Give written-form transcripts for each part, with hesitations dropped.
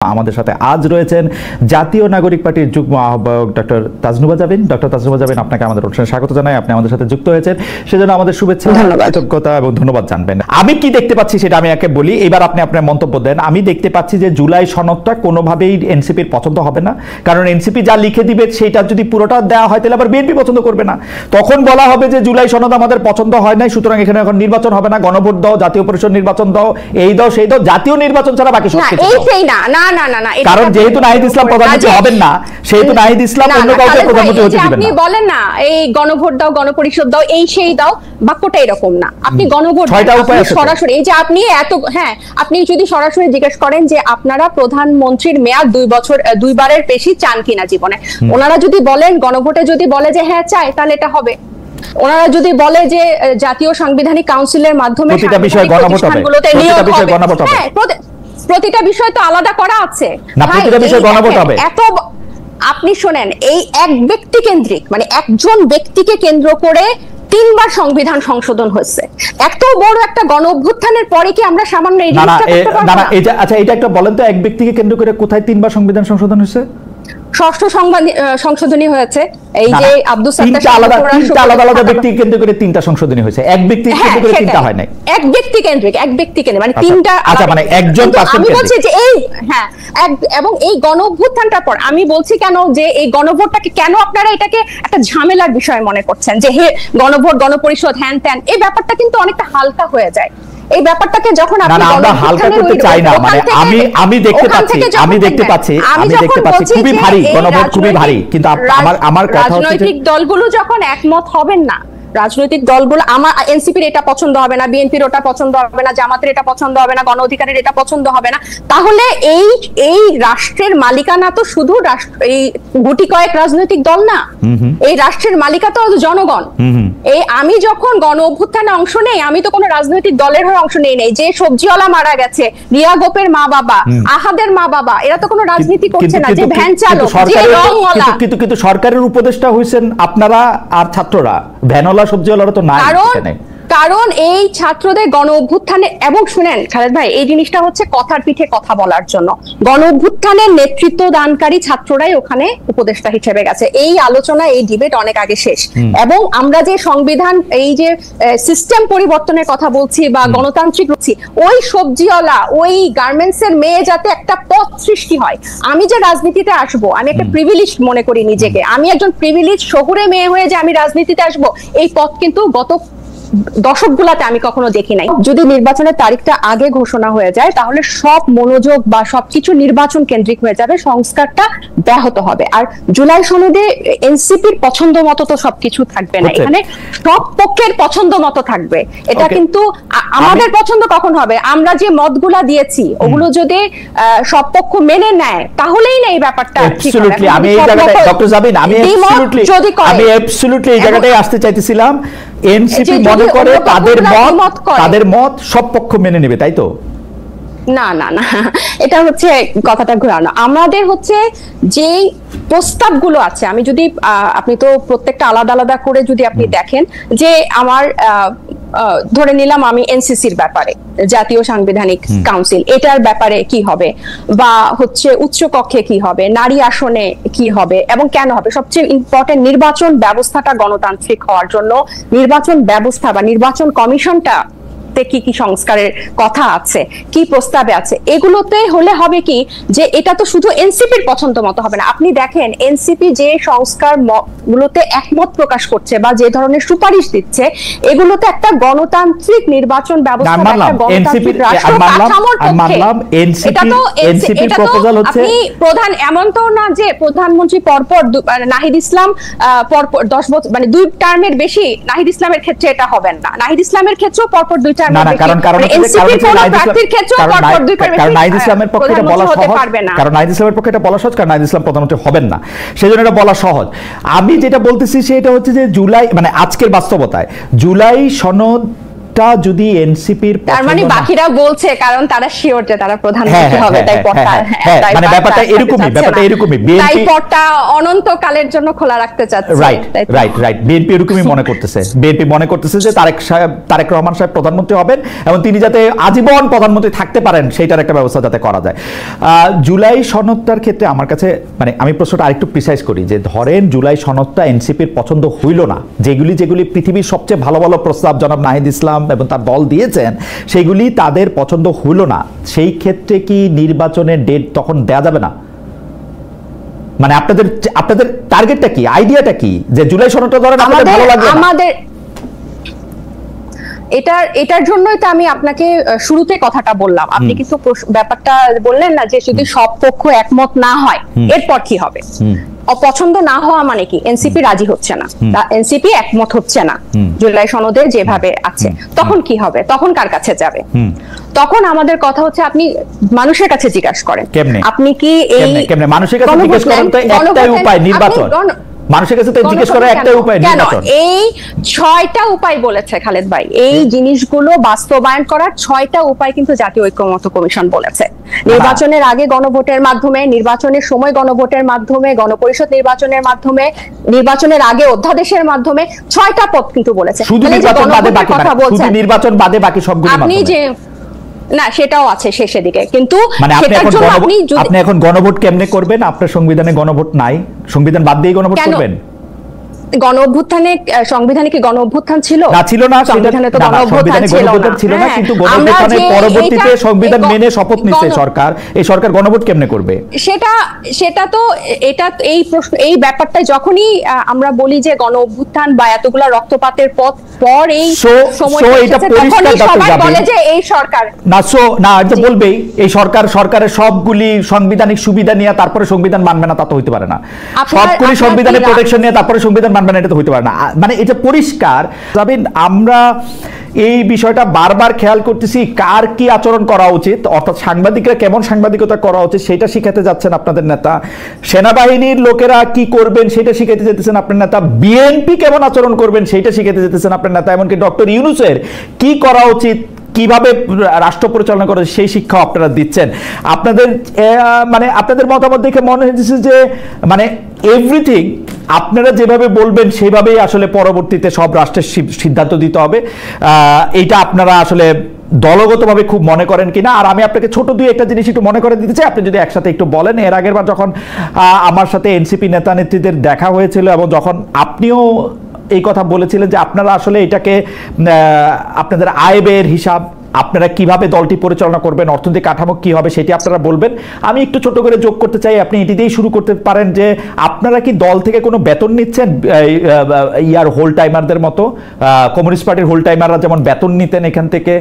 আমাদের সাথে আজ রয়েছেন জাতীয় নাগরিক পার্টির যুগ্ম আহ্বায়ক ডক্টর তাজনুবা জাবিন। ডক্টর তাজনুবা জাবিন, আপনাকে আমাদের অনুষ্ঠানে স্বাগত জানাই। আপনি আমাদের সাথে যুক্ত হয়েছেন, সেজন্য আমাদের শুভেচ্ছা, কৃতজ্ঞতা এবং ধন্যবাদ জানবেন। আমি কি দেখতে পাচ্ছি সেটা আমি একে বলি, এবার আপনি আপনার মন্তব্য দেন। আমি দেখতে পাচ্ছি যে জুলাই সনদটা কোনোভাবেই এনসিপির পছন্দ হবে না, কারণ এনসিপি যা লিখে দিবে সেটা যদি পুরোটা দেওয়া হয় তাহলে আবার বিএনপি পছন্দ করবে না। তখন বলা হবে যে জুলাই সনদ আমাদের পছন্দ হয় নাই, সুতরাং এখানে এখন নির্বাচন হবে না, গণভোট দাও, জাতীয় পরিষদ নির্বাচন দাও, এই দাও সেই দাও, জাতীয় নির্বাচন ছাড়া বাকি সব কিছু না। কারণ যেহেতু নাহিদ ইসলাম প্রধানমন্ত্রী হবেন না, সেহেতু নাহিদ ইসলাম অন্য কাউকে প্রধানমন্ত্রী হতে দিবেন না। আপনি বলেন না এই গণভোট দাও, গণপরিষদ দাও, এই সেই দাও, বাক্যটা এরকম না। আপনি গণভোট সরাসরি, এই যে আপনি আপনি যদি সরাসরি জিজ্ঞেস করেন যে আপনারা প্রধানমন্ত্রীর মেয়াদ 2 বছর 2 বারের বেশি চান কিনা জীবনে, ওনারা যদি বলেন গণভোটে যদি বলে যে হ্যাঁ চাই, তাহলে এটা হবে। ওনারা যদি বলে যে জাতীয় সাংবিধানিক কাউন্সিলের মাধ্যমে প্রতিটা বিষয় গণভোট হবে, প্রতিটা বিষয় তো আলাদা করা আছে না, প্রতিটা বিষয় গণভোট হবে। এত আপনি শোনেন, এই এক ব্যক্তি কেন্দ্রিক, মানে একজন ব্যক্তিকে কেন্দ্র করে 3 বার সংবিধান সংশোধন হয়েছে। এত বড় একটা গণ অভ্যুত্থানের পরে কি আমরা সামান্য এই জিনিসটা করতে পারবো না? আচ্ছা, এটা একটা বলেন তো, এক ব্যক্তিকে কেন্দ্র করে কোথায় 3 বার সংবিধান সংশোধন হয়েছে? 6ষ্ঠ সংশোধনী হয়েছে। এই যে আব্দুল সাত্তার আলাদা ব্যক্তিকে কেন্দ্র করে 3টা সংশোধনী হয়েছে, এক ব্যক্তিকে কেন্দ্র করে 3টা হয় নাই। এক ব্যক্তি কেন্দ্রিক মানে 3টা। আচ্ছা, মানে একজন আমি বলছি যে এই এবং এই গণ অভ্যুত্থানটার পর আমি বলছি কেন যে এই গণভোটটাকে কেন আপনারা এটাকে একটা ঝামেলার বিষয় মনে করছেন, যে হে গণভোট, গণপরিষদ, হ্যান ত্যান, এই ব্যাপারটা কিন্তু অনেকটা হালকা হয়ে যায়। এই ব্যাপারটাকে যখন আপনি আমরা হালকা করতে চাই না, মানে আমি দেখতে পাচ্ছি খুবই ভারী, গণভোট খুবই ভারী, কিন্তু আমার কথা হচ্ছে রাজনৈতিক দলগুলো যখন একমত হবেন না, রাজনৈতিক দলগুলো, আমার এনসিপির এটা পছন্দ হবে না, বিএনপির ওটা পছন্দ হবে না, জামাতের এটা পছন্দ হবে না, গণ অধিকারের এটা পছন্দ হবে না, তাহলে এই রাষ্ট্রের মালিকানা তো শুধু এই গুটি কয়েক রাজনৈতিক দল না, এই রাষ্ট্রের মালিকা তো জনগণ। এই আমি যখন গণ অভ্যুত্থানে অংশ নেই, আমি তো কোনো রাজনৈতিক দলের হয়ে অংশ নেই নাই। যে সবজিওয়ালা মারা গেছে, রিয়া গোপের মা বাবা, আহাদের মা বাবা, এরা তো কোনো রাজনীতি করছে না। যে ভ্যান চালক, যে রংওয়ালা, কিন্তু সরকারের উপদেষ্টা হইছেন আপনারা আর ছাত্ররা, ভ্যানওয়ালা সবজিওয়ালারা তো নাই। কারণ এই ছাত্রদের গণ অভ্যুত্থানে, এবং শুনেন খালেদ ভাই, এই জিনিসটা হচ্ছে কথার পিঠে কথা বলার জন্য, গণ অভ্যুত্থানের নেতৃত্ব দানকারী ছাত্ররাই ওখানে উপদেষ্টা হিসেবে গেছে। এই আলোচনা, এই ডিবেট অনেক আগে শেষ। এবং আমরা যে সংবিধান, এই যে সিস্টেম পরিবর্তনের কথা বলছি বা গণতান্ত্রিক বলছি, ওই সবজিওয়ালা, ওই গার্মেন্টস এর মেয়ে যাতে একটা পথ সৃষ্টি হয়। আমি যে রাজনীতিতে আসবো, আমি একটা প্রিভিলেজ মনে করি নিজেকে, আমি একজন প্রিভিলেজ শহুরে মেয়ে হয়ে যে আমি রাজনীতিতে আসবো, এই পথ কিন্তু গত দশকগুলাতে আমি কখনো দেখি নাই। যদি নির্বাচনের তারিখটা আগে ঘোষণা হয়ে যায়, তাহলে সব মনোযোগ বা সবকিছু নির্বাচন কেন্দ্রিক হয়ে যাবে, সংস্কারটা ব্যাহত হবে। আর জুলাই সনদে এনসিপির পছন্দ মতো তো সবকিছু থাকবে না, এখানে সব পক্ষের পছন্দ মতো থাকবে। এটা কিন্তু আমাদের পছন্দ কখন হবে? আমরা যে মতগুলা দিয়েছি ওগুলো যদি সব পক্ষ মেনে নেয়, তাহলেই না এই ব্যাপারটা ঠিক হবে। আমি এই জায়গাটায় ডক্টর জাবিন, আমি অ্যাবসলিউটলি এই জায়গাটায় আসতে চাইতেছিলাম। এনসিপি মনে করে তাদের মত সব পক্ষ মেনে নেবে, তাই তো? না, এটা হচ্ছে কথাটা ঘোরানো। আমাদের হচ্ছে যে প্রস্তাবগুলো আছে, আমি যদি আপনি তো প্রত্যেকটা আলাদা আলাদা করে যদি আপনি দেখেন, যে আমার ধরে নিলাম আমি এনসিসির ব্যাপারে, জাতীয় সাংবিধানিক কাউন্সিল, এটার ব্যাপারে কি হবে, বা হচ্ছে উচ্চ কক্ষে কি হবে, নারী আসনে কি হবে এবং কেন হবে, সবচেয়ে ইম্পর্টেন্ট নির্বাচন ব্যবস্থাটা গণতান্ত্রিক হওয়ার জন্য নির্বাচন ব্যবস্থা বা নির্বাচন কমিশনটা কি কি সংস্কারের কথা আছে, কি প্রস্তাবে আছে, এগুলোতে হলে হবে কি, যে এটা তো শুধু এনসিপির পছন্দ মতো হবে না। আপনি দেখেন এনসিপি যে সংস্কার গুলোতে একমত প্রকাশ করছে বা যে ধরনের সুপারিশ দিচ্ছে, এগুলোতে একটা গণতান্ত্রিক নির্বাচন ব্যবস্থা, একটা গণতান্ত্রিক রাষ্ট্র কাঠামোর পক্ষে। এটা তো আপনি প্রধান, এমন তো না যে প্রধানমন্ত্রী পরপর, নাহিদ ইসলাম পরপর 10 বছর, মানে 2 টার্মের বেশি নাহিদ ইসলামের ক্ষেত্রে এটা হবে না। নাহিদ ইসলামের ক্ষেত্রেও পরপর 2 টার্ম, কারণ নাহিদ ইসলামের পক্ষে এটা বলা সহজ, কারণ নাহিদ ইসলামের পক্ষে এটা বলা সহজ, কারণ নাহিদ ইসলাম প্রধানমন্ত্রী হবেন না, সেজন্য এটা বলা সহজ। আমি যেটা বলতেছি সেটা হচ্ছে যে জুলাই, মানে আজকের বাস্তবতায় জুলাই সনদ পদটা যদি এনসিপির তার মানে বাকিরা বলছে কারণ তারা শিওর যে তারা প্রধানমন্ত্রী হবে, তাই পদটা মানে ব্যাপারটা এরকমই তাই পদটা অনন্তকালের জন্য খোলা রাখতে চাচ্ছে। রাইট বিএনপি এরকমই মনে করতেছে। বিএনপি মনে করতেছে যে তারেক রহমান সাহেব প্রধানমন্ত্রী হবেন এবং তিনি যাতে আজীবন প্রধানমন্ত্রী থাকতে পারেন সেইটার একটা ব্যবস্থা যাতে করা যায়। জুলাই সনদটার ক্ষেত্রে আমার কাছে মানে আমি প্রশ্নটা আরেকটু প্রিসাইজ করি যে ধরেন জুলাই সনদটা এনসিপির পছন্দ হইল না, যেগুলি পৃথিবীর সবচেয়ে ভালো ভালো প্রস্তাব জনাব নাহিদ ইসলাম এবং তার দল দিয়েছেন সেগুলি তাদের পছন্দ হইল না, সেই ক্ষেত্রে কি নির্বাচনের ডেট তখন দেয়া যাবে না? মানে আপনাদের টার্গেটটা কি, আইডিয়াটা কি যে জুলাই সনদটা ধরেন আপনাদের ভালো লাগবে না? আমাদের এটার জন্যই তো আমি আপনাকে শুরুতে কথাটা বললাম। আপনি কিন্তু ব্যাপারটা বললেন না যে যদি সব পক্ষ একমত না হয় এরপর কি হবে। অপছন্দ না হওয়া মানে কি এনসিপি রাজি হচ্ছে না, এনসিপি একমত হচ্ছে না জুলাই সনদে যেভাবে আছে, তখন কি হবে, তখন কার কাছে যাবে? তখন আমাদের কথা হচ্ছে আপনি মানুষের কাছে জিজ্ঞাসা করেন। আপনি কি এই মানুষের কাছে জিজ্ঞাসা করেন তো একটাই উপায় নির্বাচন, মানুষের কাছে তো জিজ্ঞেস করার একটা উপায় নির্বাচন। এই 6টা উপায় বলেছে খালেদ ভাই, এই জিনিসগুলো বাস্তবায়ন করার 6টা উপায় কিন্তু জাতীয় ঐক্যমত্য কমিশন বলেছে। নির্বাচনের আগে গণভোটের মাধ্যমে, নির্বাচনের সময় গণভোটের মাধ্যমে, গণপরিষদ নির্বাচনের মাধ্যমে, নির্বাচনের আগে অধ্যাদেশের মাধ্যমে 6টা পথ কিন্তু বলেছে। শুধু নির্বাচন বাদে বাকি, শুধু নির্বাচন বাদে বাকি সবগুলো আপনি যে না সেটাও আছে শেষের দিকে, কিন্তু মানে আপনি এখন গণভোট কেমনে করবেন? আপনার সংবিধানে গণভোট নাই, সংবিধান বাদ দিয়ে গণভোট করবেন? গণঅভ্যুত্থানে সংবিধানে কি গণঅভ্যুত্থান ছিল? না ছিল না, সংবিধানে তো গণঅভ্যুত্থান ছিল না, কিন্তু গণঅভ্যুত্থানের পরবর্তীতে সংবিধান মেনে শপথ নিছে সরকার, এই সরকার গণভোট কেমনে করবে? সেটা তো এটা এই প্রশ্ন, এই ব্যাপারটা যখনই আমরা বলি যে গণঅভ্যুত্থান বা এতগুলা রক্তপাতের পর এই সময় এটা পরিষ্কার সবাই বলে যে এই সরকার না এটা বলবেই এই সরকারের সবগুলি সাংবিধানিক সুবিধা নিয়ে তারপরে সংবিধান মানবে না, তা তো হইতে পারে না। সবগুলি সংবিধানের প্রোটেকশন নিয়ে তারপরে সংবিধান মানবে না, এটা তো হইতে পারে না। মানে এটা পরিষ্কার। আমরা এই বিষয়টা বারবার খেয়াল করতেছি, কার কি আচরণ করা উচিত, অর্থাৎ সাংবাদিকরা কেমন সাংবাদিকতা করা উচিত সেটা শিখাতে যাচ্ছেন আপনাদের নেতা, সেনাবাহিনীর লোকেরা কি করবেন সেটা শিখাতে যেতেছেন আপনার নেতা, বিএনপি কেমন আচরণ করবেন সেটা শিখাতে যেতেছেন আপনার নেতা, এমনকি ডক্টর ইউনূসের কি করা উচিত, কিভাবে রাষ্ট্র পরিচালনা করে সেই শিক্ষা আপনারা দিচ্ছেন। আপনাদের মতামত দেখে মনে হচ্ছে যে মানে এভরিথিং আপনারা যেভাবে বলবেন সেভাবেই আসলে পরবর্তীতে সব রাষ্ট্রের সিদ্ধান্ত দিতে হবে। এইটা আপনারা আসলে দলগতভাবে খুব মনে করেন কিনা? আর আমি আপনাকে ছোট দুই একটা জিনিস একটু মনে করে দিতে চাই, আপনি যদি একসাথে একটু বলেন। এর আগের বার যখন আমার সাথে এনসিপি নেতা নেত্রীদের দেখা হয়েছিল এবং যখন আপনিও এই কথা বলেছিলেন যে আপনারা আসলে এটাকে আপনাদের আয় ব্যয়ের হিসাব, আপনারা কিভাবে দলটি পরিচালনা করবেন, অর্থনৈতিক কাঠামো কি হবে সেটি আপনারা বলবেন। আমি একটু ছোট করে যোগ করতে চাই, আপনি এটি দিয়েই শুরু করতে পারেন যে আপনারা কি দল থেকে কোনো বেতন নিচ্ছেন? ইয়ার হোল টাইমারদের মতো কমিউনিস্ট পার্টির হোল টাইমাররা যেমন বেতন নিতেন এখান থেকে,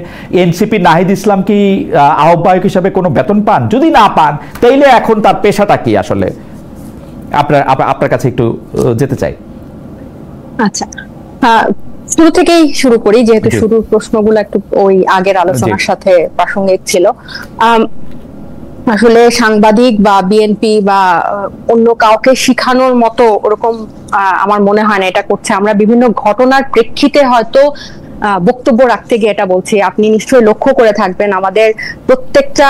এনসিপি নাহিদ ইসলাম কি আহ্বায়ক হিসাবে কোনো বেতন পান? যদি না পান তাইলে এখন তার পেশাটা কি আসলে? আপনার কাছে একটু যেতে চাই। আচ্ছা, শুরু থেকেই শুরু করি, যেহেতু শুরুর প্রশ্নগুলো একটু ওই আগের আলোচনার সাথে প্রাসঙ্গিক ছিল। আসলে সাংবাদিক বা বিএনপি বা অন্য কাউকে শিখানোর মতো ওরকম আমার মনে হয় না এটা করছে। আমরা বিভিন্ন ঘটনার প্রেক্ষিতে হয়তো বক্তব্য রাখতে গিয়ে এটা বলছি। আপনি নিশ্চয়ই লক্ষ্য করে থাকবেন আমাদের প্রত্যেকটা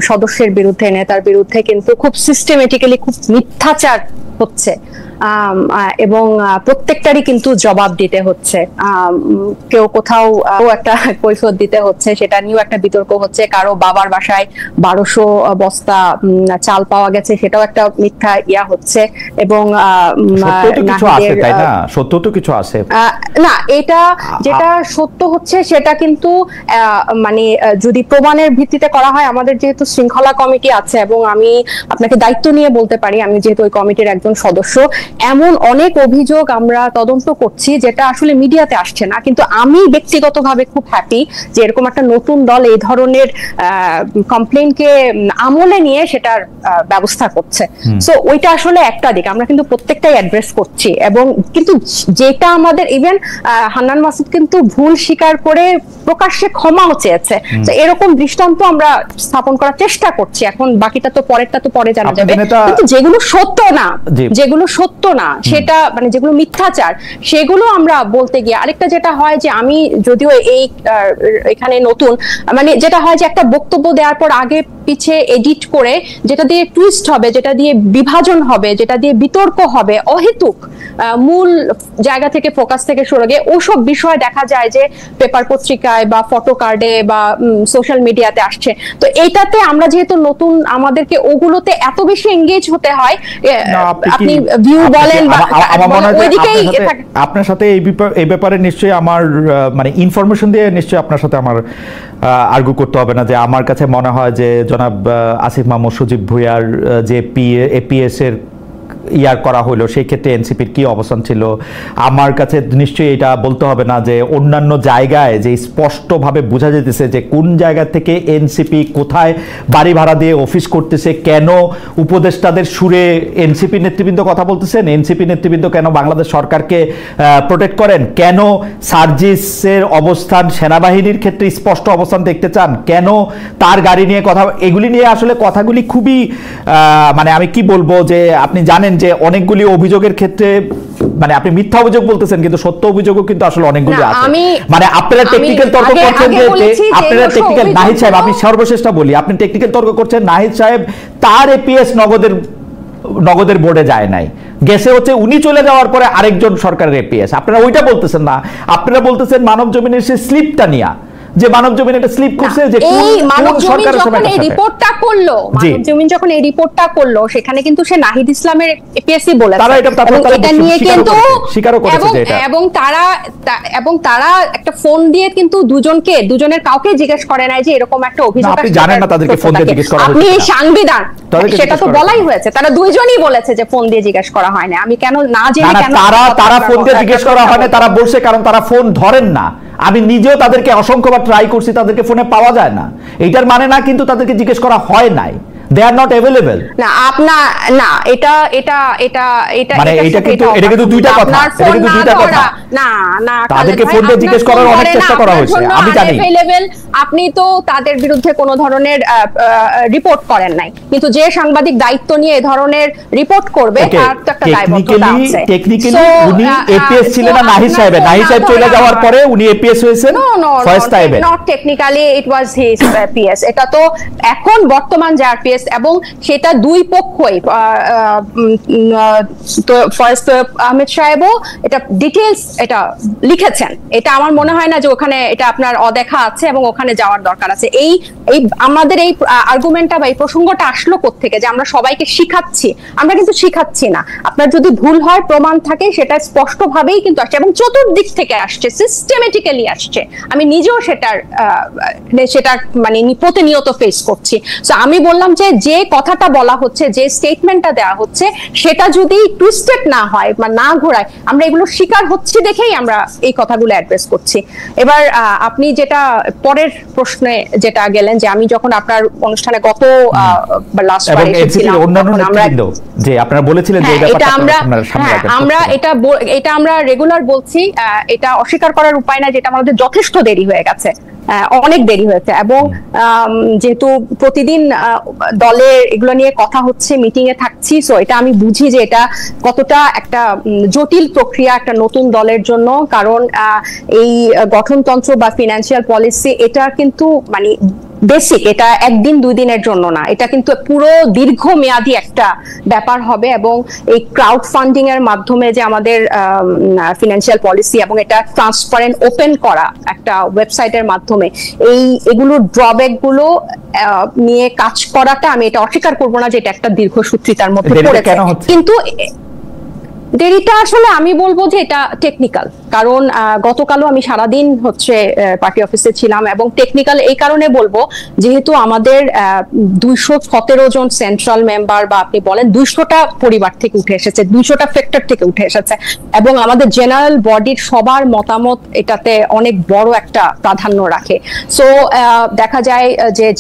সদস্যের বিরুদ্ধে, নেতার বিরুদ্ধে কিন্তু খুব সিস্টেমেটিক্যালি খুব মিথ্যাচার হচ্ছে এবং প্রত্যেকটারই কিন্তু জবাব দিতে হচ্ছে। কেউ কোথাও একটা কৈফিয়ত দিতে হচ্ছে, সেটা নিয়েও একটা বিতর্ক হচ্ছে। কারো বাবার বাসায় 1200 বস্তা চাল পাওয়া গেছে, সেটাও একটা মিথ্যা ইয়া হচ্ছে। এবং সত্য তো কিছু আছে না, এটা যেটা সত্য হচ্ছে সেটা কিন্তু মানে যদি প্রমাণের ভিত্তিতে করা হয়, আমাদের যেহেতু শৃঙ্খলা কমিটি আছে এবং আমি আপনাকে দায়িত্ব নিয়ে বলতে পারি, আমি যেহেতু ওই কমিটির একজন সদস্য, এমন অনেক অভিযোগ আমরা তদন্ত করছি যেটা আসলে মিডিয়াতে আসছে না। কিন্তু আমি ব্যক্তিগতভাবে খুব হ্যাপি যে এরকম একটা নতুন দল এই ধরনের কমপ্লেইনকে আমলে নিয়ে সেটার ব্যবস্থা করছে। সো ওইটা আসলে একটা দিক, আমরা কিন্তু প্রত্যেকটাই অ্যাড্রেস করছি। এবং কিন্তু যেটা আমাদের ইভেন হান্নান মাসুদ কিন্তু ভুল স্বীকার করে প্রকাশ্যে ক্ষমাও চেয়েছে। তো এরকম দৃষ্টান্ত আমরা স্থাপন করার চেষ্টা করছি। এখন বাকিটা তো পরেরটা তো পরে জানা যাবে। কিন্তু যেগুলো সত্য না, যেগুলো সত্য সত্য না, সেটা মানে যেগুলো মিথ্যাচার, সেগুলো আমরা বলতে গিয়ে আরেকটা যেটা হয় যে আমি যদিও এই এখানে নতুন, মানে যেটা হয় যে একটা বক্তব্য দেওয়ার পর আগে পিছে এডিট করে যেটা দিয়ে টুইস্ট হবে, যেটা দিয়ে বিভাজন হবে, যেটা দিয়ে বিতর্ক হবে, অহেতুক মূল জায়গা থেকে ফোকাস থেকে সরে গিয়ে ওসব বিষয় দেখা যায় যে পেপার পত্রিকায় বা ফটো কার্ডে বা সোশ্যাল মিডিয়াতে আসছে। তো এইটাতে আমরা যেহেতু নতুন, আমাদেরকে ওগুলোতে এত বেশি এঙ্গেজ হতে হয়, আপনি ভিউ বলেন বা ওইদিকেই আপনার সাথে এই ব্যাপারে নিশ্চয়ই আমার মানে ইনফরমেশন দিয়ে নিশ্চয়ই আপনার সাথে আমার আর্গু করতে হবে না যে আমার কাছে মনে হয় যে জনাব আসিফ মাহমুদ সজীব ভুঁইয়ার যে এপিএস এর ইয়ার করা হলো সেই ক্ষেত্রে এনসিপির কি অবস্থান ছিল, আমার কাছে নিশ্চয়ই এটা বলতে হবে না যে অন্যান্য জায়গায় যে স্পষ্টভাবে বোঝা যেতেছে যে কোন জায়গা থেকে এনসিপি কোথায় বাড়ি ভাড়া দিয়ে অফিস করতেছে, কেন উপদেষ্টাদের সুরে এনসিপি নেতৃবৃন্দ কথা বলতেছেন, এনসিপি নেতৃবৃন্দ কেন বাংলাদেশ সরকারকে প্রোটেক্ট করেন, কেন সার্জিসের অবস্থান সেনাবাহিনীর ক্ষেত্রে স্পষ্ট অবস্থান দেখতে চান, কেন তার গাড়ি নিয়ে কথা, এগুলি নিয়ে আসলে কথাগুলি খুবই মানে আমি কি বলবো যে আপনি জানেন যে অনেকগুলি অভিযোগের ক্ষেত্রে মানে আপনি মিথ্যা অভিযোগ বলতেছেন কিন্তু সত্য অভিযোগও কিন্তু আসলে অনেকগুলি আছে। মানে আপনারা টেকনিক্যাল তর্ক করছেন যে আপনারা টেকনিক্যাল, নাহিদ সাহেব আমি সর্বশেষটা বলি, আপনি টেকনিক্যাল তর্ক করছেন নাহিদ সাহেব তার এপিএস নগদের বোর্ডে যায় নাই, গেছে হচ্ছে উনি চলে যাওয়ার পরে আরেকজন সরকারের এপিএস। আপনারা ওইটা বলতেছেন না, আপনারা বলতেছেন মানব জমিনের সেই স্লিপটা নিয়া, যে মানব জমিন একটা স্লিপ করছে যে মানব জমিন যখন এই রিপোর্টটা করলো, মানব জমিন যখন এই রিপোর্টটা করলো সেখানে কিন্তু সে নাহিদ ইসলামের এপিএসসি বলেছে, তারা এটা নিয়ে কিন্তু স্বীকারও করেছে যে এটা, এবং তারা একটা ফোন দিয়ে কিন্তু দুজনের কাউকে জিজ্ঞেস করে নাই যে এরকম একটা অভিযোগ আছে। আপনি জানেন না তাদেরকে ফোন দিয়ে জিজ্ঞেস করা হয়েছে, আপনি সাংবিধান সেটা তো বলাই হয়েছে, তারা দুইজনই বলেছে যে ফোন দিয়ে জিজ্ঞেস করা হয় না। আমি কেন না জেনে কেন তারা ফোন দিয়ে জিজ্ঞেস করা হয় না, তারা বলছে কারণ তারা ফোন ধরেন না। আমি নিজেও তাদেরকে অসংখ্যবার ট্রাই করছি, তাদেরকে ফোনে পাওয়া যায় না, এইটার মানে না কিন্তু তাদেরকে জিজ্ঞেস করা হয় নাই, they are not available না আপনার না এটা এটা এটা এটা মানে এটা কিন্তু দুইটা কথা, এটা কিন্তু দুইটা কথা না না তাদেরকে ফোন দিয়ে জিজ্ঞেস করার অনেক চেষ্টা করা হয়েছে আমি জানি। আপনি তো তাদের বিরুদ্ধে কোনো ধরনের রিপোর্ট করেন নাই, কিন্তু যে সাংবাদিক দায়িত্ব নিয়ে এই ধরনের রিপোর্ট করবে তার তো একটা দায়বদ্ধতা আছে। টেকনিক্যালি উনি এপিএস ছিলেন না নাহিদ সাহেব চলে যাওয়ার পরে উনি এপিএস হয়েছেন ফার্স্ট টাইমে, not technically it was his PS. এটা তো এখন বর্তমান যার পিএস, এবং সেটা দুই পক্ষই, তো ফয়েজ আহমেদ সাহেবও এটা ডিটেইলস এটা লিখেছেন। এটা আমার মনে হয় না যে ওখানে এটা আপনার অদেখা আছে এবং ওখানে যাওয়ার দরকার আছে। এই আমাদের এই আর্গুমেন্টটা বা এই প্রসঙ্গটা আসলো কোত্থেকে যে আমরা সবাইকে শিখাচ্ছি, আমরা কিন্তু শিখাচ্ছি না। আপনার যদি ভুল হয় প্রমাণ থাকে সেটা স্পষ্টভাবেই কিন্তু আসছে এবং চতুর্দিক থেকে আসছে, সিস্টেমেটিক্যালি আসছে। আমি নিজেও সেটার মানে প্রতিনিয়ত ফেস করছি। সো আমি বললাম যে কথাটা বলা হচ্ছে, যে স্টেটমেন্টটা দেওয়া হচ্ছে, সেটা যদি টুইস্টেড না হয় বা না ঘোরায়, আমরা এগুলো শিকার হচ্ছি দেখেই আমরা এই কথাগুলো অ্যাড্রেস করছি। এবার আপনি যেটা পরের প্রশ্নে যেটা গেলেন যে আমি যখন আপনার অনুষ্ঠানে গত লাস্ট বার এসেছিলাম, যে আপনারা বলেছিলেন যে এটা আমরা রেগুলার বলছি, এটা অস্বীকার করার উপায় না, যেটা আমাদের যথেষ্ট দেরি হয়ে গেছে, অনেক দেরি হয়েছে। এবং যেহেতু প্রতিদিন দলে এগুলো নিয়ে কথা হচ্ছে, মিটিং এ থাকছি, সো এটা আমি বুঝি যে এটা কতটা একটা জটিল প্রক্রিয়া একটা নতুন দলের জন্য। কারণ এই গঠনতন্ত্র বা ফিনান্সিয়াল পলিসি এটা কিন্তু মানে বেসিক, এটা একদিন দুই দিনের জন্য না, এটা কিন্তু পুরো দীর্ঘমেয়াদী একটা ব্যাপার হবে। এবং এই ক্রাউড ফান্ডিং এর মাধ্যমে যে আমাদের ফিনান্সিয়াল পলিসি এবং এটা ট্রান্সপারেন্ট ওপেন করা একটা ওয়েবসাইটের মাধ্যমে এগুলোর ড্রব্যাক গুলো নিয়ে কাজ করাটা, আমি এটা অস্বীকার করবো না যে এটা একটা দীর্ঘসূত্রিতার মধ্যে পড়েছে, কিন্তু দেরিটা আসলে আমি বলবো যে এটা টেকনিক্যাল। কারণ গতকালও আমি সারাদিন হচ্ছে পার্টি অফিসে ছিলাম, এবং টেকনিক্যাল এই কারণে বলবো যেহেতু আমাদের 217 জন সেন্ট্রাল মেম্বার বা আপনি বলেন 200টা পরিবার থেকে উঠে এসেছে, 200টা ফ্যাক্টর থেকে উঠে এসেছে, এবং আমাদের জেনারেল বডির সবার মতামত এটাতে অনেক বড় একটা প্রাধান্য রাখে। সো দেখা যায়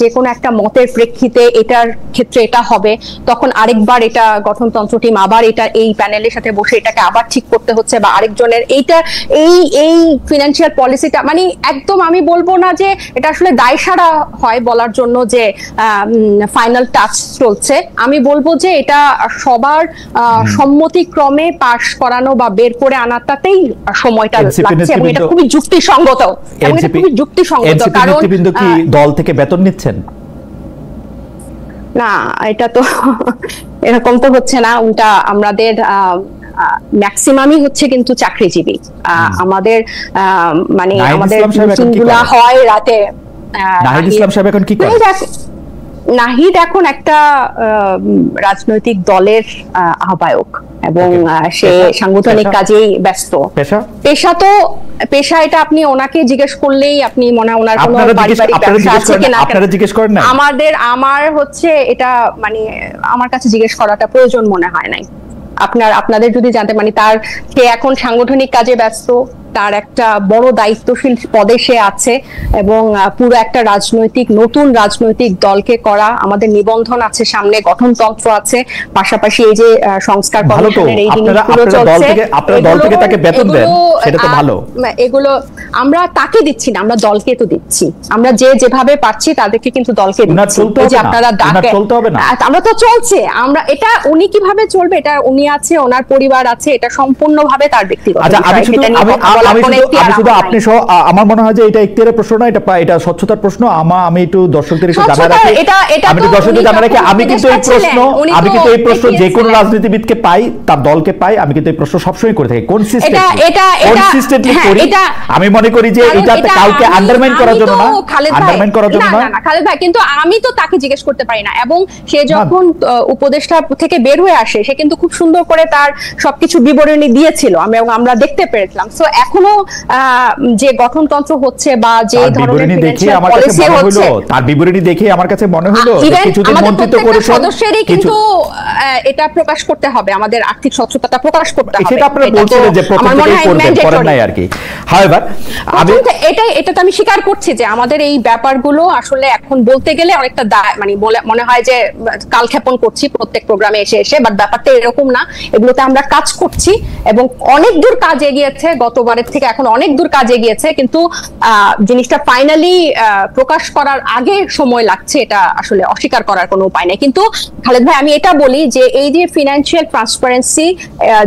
যে কোনো একটা মতের প্রেক্ষিতে এটার ক্ষেত্রে এটা হবে, তখন আরেকবার এটা গঠনতন্ত্র টিম আবার এটা এই প্যানেলের সাথে বসে এটাকে আবার ঠিক করতে হচ্ছে, বা আরেকজনের এই এই ফিনান্সিয়াল পলিসিটা মানে একদম আমি বলবো না যে এটা আসলে দায়সারা হয় বলার জন্য যে ফাইনাল টাচ চলছে, আমি বলবো যে এটা সবার সম্মতিক্রমে পাশ করানো বা বের করে আনাটাতেই সময়টা লাগছে এবং এটা খুবই যুক্তিসঙ্গত, এবং এটা খুবই যুক্তিসঙ্গত। কারণ কি দল থেকে বেতন নিচ্ছেন? না, এটা তো এরকম তো হচ্ছে না, উল্টা আমাদের ম্যাক্সিমামই হচ্ছে কিন্তু চাকরিজীবী। আমাদের মানে আমাদের মিটিংগুলো হয় রাতে। নাহিদ ইসলাম সাহেব এখন কি করেন? নাহিদ এখন একটা রাজনৈতিক দলের আহ্বায়ক এবং সে সাংগঠনিক কাজেই ব্যস্ত। পেশা এটা আপনি ওনাকে জিজ্ঞেস করলেই আপনি মনে ওনার কোনো পারিবারিক ব্যবসা আছে কিনা আপনারা জিজ্ঞেস করেন না? আমার হচ্ছে এটা মানে আমার কাছে জিজ্ঞেস করাটা প্রয়োজন মনে হয় নাই। আপনাদের যদি জানতে মানে সে এখন সাংগঠনিক কাজে ব্যস্ত, তার একটা বড় দায়িত্বশীল পদে সে আছে এবং পুরো একটা নতুন রাজনৈতিক দলকে করা, আমাদের নিবন্ধন আছে সামনে, গঠনতন্ত্র আছে, পাশাপাশি এই যে সংস্কার কমিশনের এই জিনিসগুলো চলছে, এগুলো আমরা তাকে দিচ্ছি না, আমরা দলকে তো দিচ্ছি। আমরা যেভাবে পাচ্ছি তাদেরকে কিন্তু দলকে দিচ্ছি। যে আপনারা আমরা তো চলছে, আমরা এটা উনি কিভাবে চলবে, এটা উনি আছে, ওনার পরিবার আছে, এটা সম্পূর্ণভাবে তার ব্যক্তিগত আমার মনে হয় যে এটা ইখতিয়ারের প্রশ্ন না, এটা স্বচ্ছতার প্রশ্ন। আমি একটু দর্শকদের জানা রাখি, আমি কিন্তু এই প্রশ্ন যে কোনো রাজনীতিবিদকে পাই, তার দলকে পাই, আমি কিন্তু এই প্রশ্ন সবসময় করে থাকি, কনসিস্টেন্টলি করি। আমি মনে করি যে এটা কাউকে আন্ডারমাইন করার জন্য না, খালেদ ভাই, কিন্তু আমি তো তাকে জিজ্ঞেস করতে পারি না। এবং সে যখন উপদেষ্টা থেকে বের হয়ে আসে, সে কিন্তু খুব সুন্দর করে তার সবকিছু বিবরণী দিয়েছিল, আমরা দেখতে পেরেছিলাম। সো এখনো যে গঠনতন্ত্র হচ্ছে বা যে ধরনের ফিনান্সিয়াল পলিসি হচ্ছে, তার বিবরণী দেখে আমার কাছে মনে হলো কিছুদিন মন্ত্রিত্ব পরিষদ সদস্যেরই কিন্তু এটা প্রকাশ করতে হবে, আমাদের আর্থিক স্বচ্ছতাটা প্রকাশ করতে হবে। সেটা আপনারা বলছিলেন যে প্রত্যেককেই করবেন, করেন নাই আর কি। হাউএভার এটা তো আমি স্বীকার করছি যে আমাদের এই ব্যাপারগুলো আসলে এখন বলতে গেলে অনেকটা মানে মনে হয় যে কালক্ষেপণ করছি প্রত্যেক প্রোগ্রামে এসে, বাট ব্যাপারটা এরকম না। এগুলোতে আমরা কাজ করছি এবং অনেক দূর কাজ এগিয়েছে, গতবারের থেকে এখন অনেক দূর কাজ এগিয়েছে, কিন্তু জিনিসটা ফাইনালি প্রকাশ করার আগে সময় লাগছে, এটা আসলে অস্বীকার করার কোনো উপায় নেই। কিন্তু খালেদ ভাই, আমি এটা বলি যে এই যে ফিনান্সিয়াল ট্রান্সপারেন্সি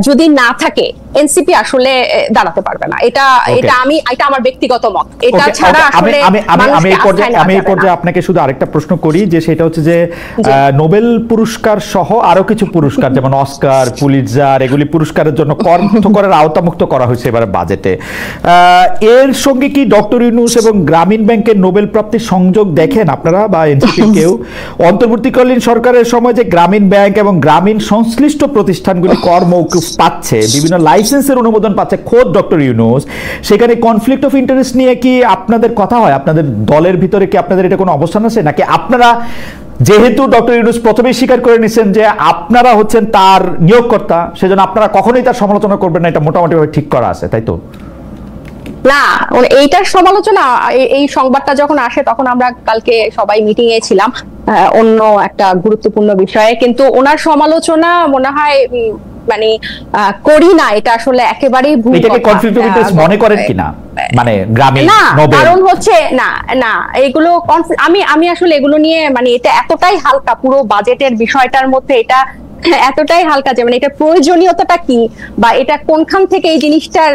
যদি না থাকে, এনসিপি আসলে দাঁড়াতে পারবে না। এটা আমার ব্যক্তিগত মত। এটা ছাড়া আসলে আমি এই পর্যায়ে আপনাকে শুধু আরেকটা প্রশ্ন করি, যে সেটা হচ্ছে যে নোবেল পুরস্কার সহ আরো কিছু পুরস্কার যেমন অস্কার, পুলিৎজার, এগুলি পুরস্কারের জন্য করের আওতামুক্ত করা হয়েছে এবারে বাজেটে। এর সঙ্গে কি ডক্টর ইউনূস এবং গ্রামীণ ব্যাংকের নোবেল প্রাপ্তির সংযোগ দেখেন আপনারা বা এনসিপি কেউ? অন্তর্বর্তীকালীন সরকারের সময় যে গ্রামীণ ব্যাংক এবং গ্রামীণ সংশ্লিষ্ট প্রতিষ্ঠানগুলি কর মওকুফ পাচ্ছে, বিভিন্ন লাইসেন্সের অনুমোদন পাচ্ছে খোদ ডক্টর ইউনূস, সেখানে কনফ্লিক্ট অফ ইন্টারেস্ট নিয়ে কি আপনাদের কথা হয়? আপনাদের দলের ভিতরে কি আপনাদের এটা কোনো অবস্থান আছে, নাকি আপনারা যেহেতু ডক্টর ইউনূস প্রথমেই স্বীকার করে নিছেন যে আপনারা হচ্ছেন তার নিয়োগকর্তা, সেজন্য আপনারা কখনোই তার সমালোচনা করবেন না, এটা মোটামুটিভাবে ঠিক করা আছে, তাই তো? না, এইটার সমালোচনা, এই সংবাদটা যখন আসে তখন আমরা কালকে সবাই মিটিং এ ছিলাম অন্য একটা গুরুত্বপূর্ণ বিষয়ে, কিন্তু ওনার সমালোচনা মনে হয় মানে করি না, এটা আসলে একেবারেই ভুল। এটাকে কনফ্লিক্ট অফ ইন্টারেস্ট মনে করেন কিনা, মানে গ্রামীণ নোবেল? কারণ হচ্ছে না এগুলো আমি আসলে এগুলো নিয়ে মানে এটা এতটাই হালকা, পুরো বাজেটের বিষয়টার মধ্যে এটা এতটাই হালকা যে মানে এটা প্রয়োজনীয়তাটা কি বা এটা কোনখান থেকে এই জিনিসটার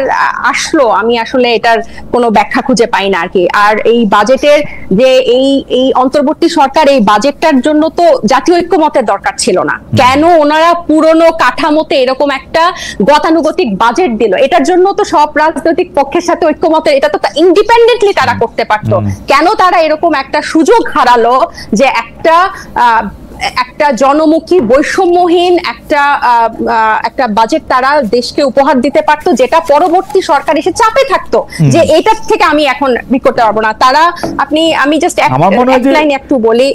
আসলো, আমি আসলে এটার কোনো ব্যাখ্যা খুঁজে পাই না আর কি। আর এই বাজেটের যে এই অন্তর্বর্তী সরকার এই বাজেটটার জন্য তো জাতীয় ঐক্যমতের দরকার ছিল না, কেন ওনারা পুরনো কাঠামোতে এরকম একটা গতানুগতিক বাজেট দিল? এটার জন্য তো সব রাজনৈতিক পক্ষের সাথে ঐক্যমতের, এটা তো ইন্ডিপেন্ডেন্টলি তারা করতে পারতো, কেন তারা এরকম একটা সুযোগ হারালো যে একটা জনমুখী বৈষম্যহীন একটা বাজেট তারা দেশকে উপহার দিতে পারতো, যেটা পরবর্তী সরকার এসে চাপে থাকতো যে এটার থেকে আমি এখন করতে পারবো না। আমি জাস্ট এক লাইন একটু বলি,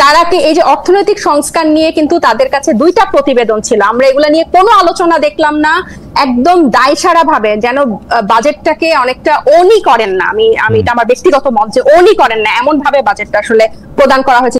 তারা কি এই যে অর্থনৈতিক সংস্কার নিয়ে কিন্তু তাদের কাছে 2টা প্রতিবেদন ছিল, আমরা এগুলা নিয়ে কোনো আলোচনা দেখলাম না, একদম দায়সারা ভাবে যেন বাজেটটাকে অনেকটা ওনই করেন না, আমি এটা আমার ব্যক্তিগত মত যে ওনই করেন না, এমন ভাবে বাজেটটা আসলে প্রদান করা হয়েছে